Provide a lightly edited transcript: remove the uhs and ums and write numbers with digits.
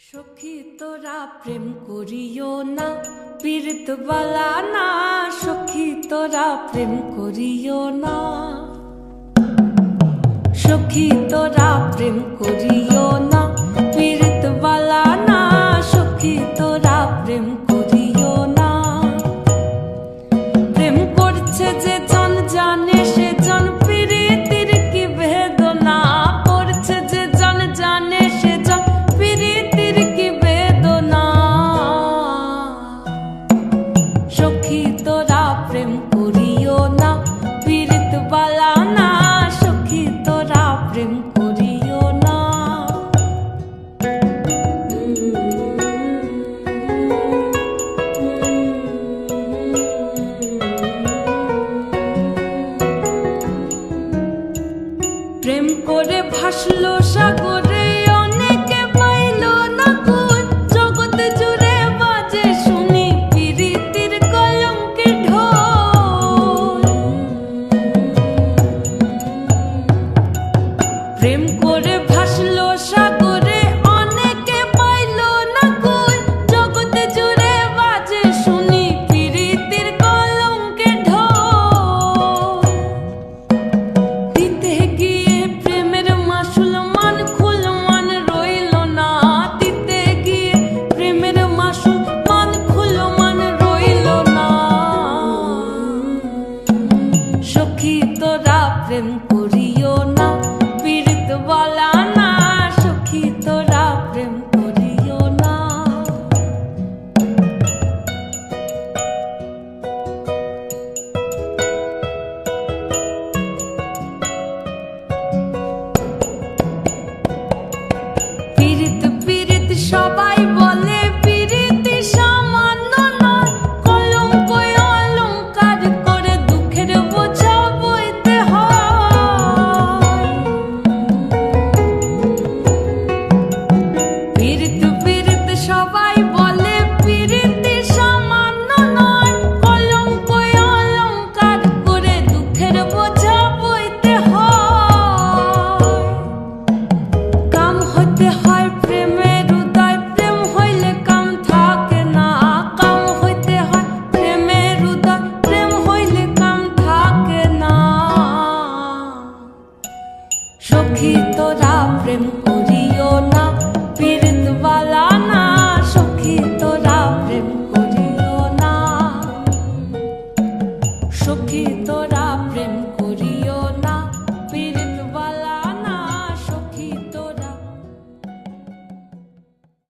সখী তোরা প্রেম করিও না, পীড়িত বালা না। সখী তোরা প্রেম করিও না, সখী তোরা প্রেম করিও না, পীড়িত বালা না। সখী তোরা প্রেম করিও না। প্রেম করছে যে জন জানে সে জন পীড়িতির কি বেদনা। করছে যে জন জানে সে জন পীড়িতির কি বেদনা। সখী তোরা প্রেম করিও না, পীড়িত বালা না। সখী তোরা প্রেম করিও না। প্রেম করে ভাসলো সাগরে, অনেকে পাইল না কুল। জগৎ জুড়ে বাজে শুনি পীড়িতির কলঙ্কের ঢোল। প্রেম করে ভাসলো সাগরে, অনেকে পাইল না কুল। জগৎ জুড়ে বাজে শুনি পীড়িতির কলঙ্কের ঢোল। দিতে গিয়ে প্রেমের মাসুল মান খুল মান রইল না। দিতে গিয়ে প্রেমের মাসুল মান খুল মান রইল না। সখী তোরা প্রেম করিও না, পীড়িত বালা না। সখী তোরা প্রেম করিও না। পীড়িত পীড়িত সবাই বলে, পীড়িতি সামান্য নয়। কলঙ্ক অলঙ্কার করে দুঃখের বোঝা বইতে হয়। পীড়িত পীড়িত সবাই বলে, পীড়িতি সামান্য নয়। কলঙ্ক অলঙ্কার করে দুঃখের বোঝা বইতে হয়। কাম হতে হয় প্রেম